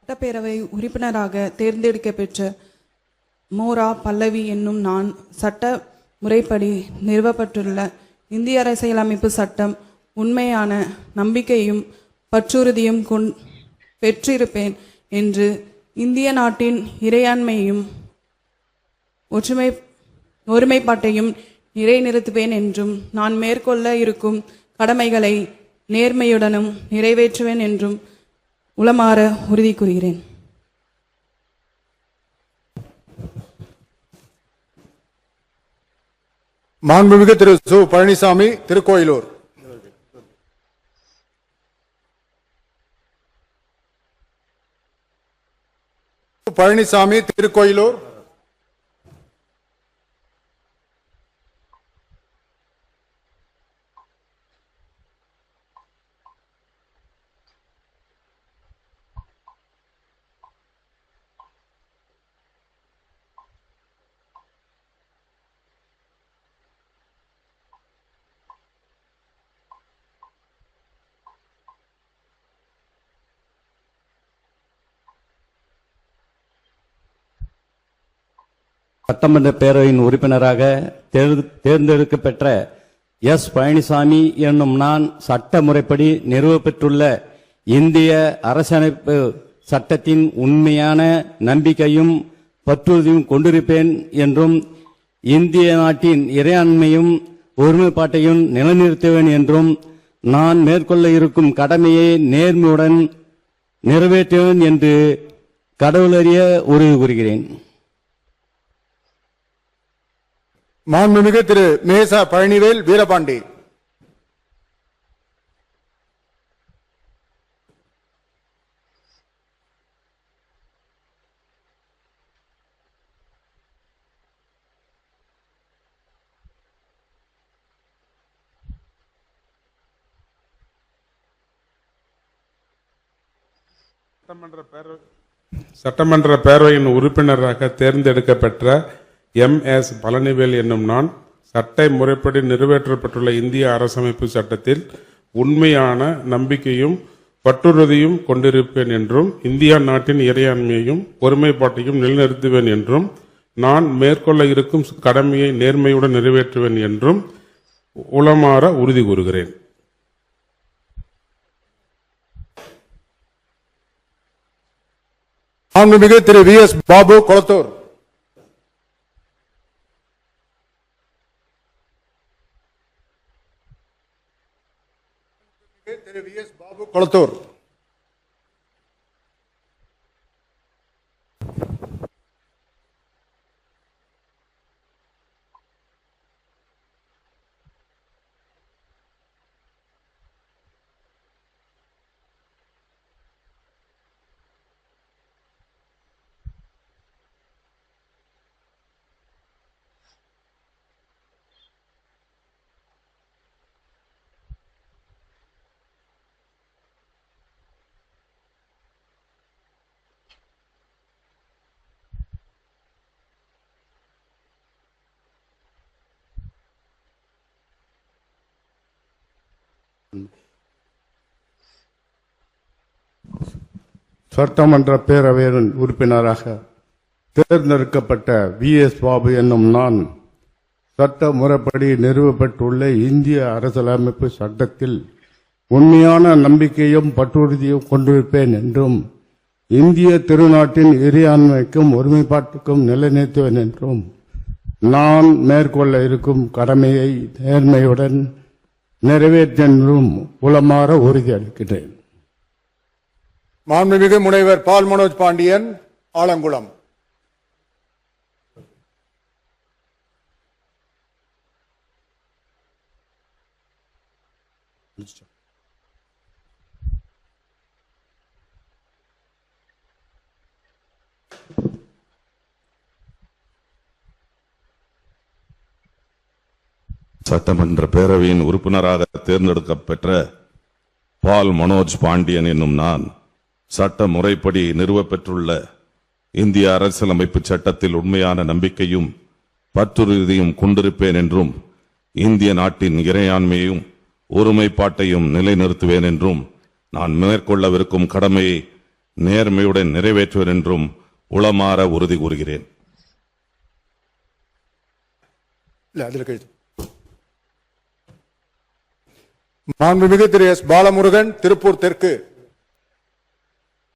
சட்டப்பேரவை உறுப்பினராக தேர்ந்தெடுக்கப்பெற்ற மோரா பல்லவி என்னும் நான் சட்ட முறைப்படி நிறுவப்பட்டுள்ள இந்திய அரசியலமைப்பு சட்டம் உண்மையான நம்பிக்கையும் பற்றுறுதியும் பெற்றிருப்பேன் என்று இந்திய நாட்டின் இறையாண்மையும் ஒருமைப்பாட்டையும் நிலைநிறுத்துவேன் என்றும் நான் மேற்கொள்ள இருக்கும் கடமைகளை நேர்மையுடனும் நிறைவேற்றுவேன் என்றும் உளமாற உறுதி கூறுகிறேன். மாண்புமிகு திரு சு பழனிசாமி, திருக்கோயிலூர். பழனிசாமி, திருக்கோயிலூர். சட்டமன்ற பேரவையின் உறுப்பினராக தேர்ந்தெடுக்கப்பெற்ற எஸ் பழனிசாமி என்னும் நான் சட்ட முறைப்படி நிறுவப்பெற்றுள்ள இந்திய அரசியலமைப்பு சட்டத்தின் உண்மையான நம்பிக்கையும் பற்றுறுதியும் கொண்டிருப்பேன் என்றும் இந்திய நாட்டின் இறையாண்மையும் ஒருமைப்பாட்டையும் நிலைநிறுத்துவேன் என்றும் நான் மேற்கொள்ள இருக்கும் கடமையை நேர்மையுடன் நிறைவேற்றுவேன் என்று கடவுளறிய உறுதி கூறுகிறேன். மாண்புமிகு திரு மேச பழனிவேல் வீரபாண்டி. சட்டமன்ற பேரவையின் உறுப்பினராக தேர்ந்தெடுக்கப்பெற்ற எம்.எஸ். பழனிவேல் என்னும் நான் சட்ட முறைப்படி நிறைவேற்றப்பட்டுள்ள இந்திய அரசமைப்பு சட்டத்தில் உண்மையான நம்பிக்கையும் பற்றுறுதியும் கொண்டிருப்பேன் என்றும் இந்தியா நாட்டின் இறையாண்மையையும் ஒருமைப்பாட்டையும் நிலைநிறுத்துவேன் என்றும் நான் மேற்கொள்ள இருக்கும் கடமையை நேர்மையுடன் நிறைவேற்றுவேன் என்றும் உளமாற உறுதி கூறுகிறேன். மாண்புமிகு திரு வி.எஸ். பாபு, கொளத்தூர். திரு வி.எஸ். பாபு, கொளத்தூர். சட்டமன்ற பேரவையின் உறுப்பினராக தேர்ந்தெடுக்கப்பட்ட வி.எஸ். பாபு என்னும் நான் சட்ட முறைப்படி நிறுவப்பட்டுள்ள இந்திய அரசியலமைப்பு சட்டத்தில் உண்மையான நம்பிக்கையும் பற்றுறுதியும் கொண்டிருப்பேன் என்றும் இந்திய திருநாட்டின் இறையாண்மைக்கும் ஒருமைப்பாட்டுக்கும் நிலைநிறுத்துவேன் என்றும் நான் மேற்கொள்ள இருக்கும் கடமையை நேர்மையுடன் நிறைவேற்றென்றும் உளமாற உறுதியளிக்கிறேன். மாண்புமிகு முனைவர் பால் மனோஜ் பாண்டியன், ஆலங்குளம். சட்டமன்ற பேரவையின் உறுப்பினராக தேர்ந்தெடுக்கப்பெற்ற பால் மனோஜ் பாண்டியன் என்னும் நான் சட்ட முறைப்படி நிறுவப்பெற்றுள்ள இந்திய அரசியலமைப்பு சட்டத்தில் உண்மையான நம்பிக்கையும் பற்றுறுதியும் கொண்டிருப்பேன் என்றும் இந்திய நாட்டின் இறையாண்மையையும் ஒருமைப்பாட்டையும் நிலைநிறுத்துவேன் என்றும் நான் மேற்கொள்ளவிருக்கும் கடமையை நேர்மையுடன் நிறைவேற்றுவேன் என்றும் உளமாற உறுதி கூறுகிறேன். இல்ல அதுல கழுத்து. மாண்புமிகு திரு எஸ் பாலமுருகன், திருப்பூர் தெற்கு.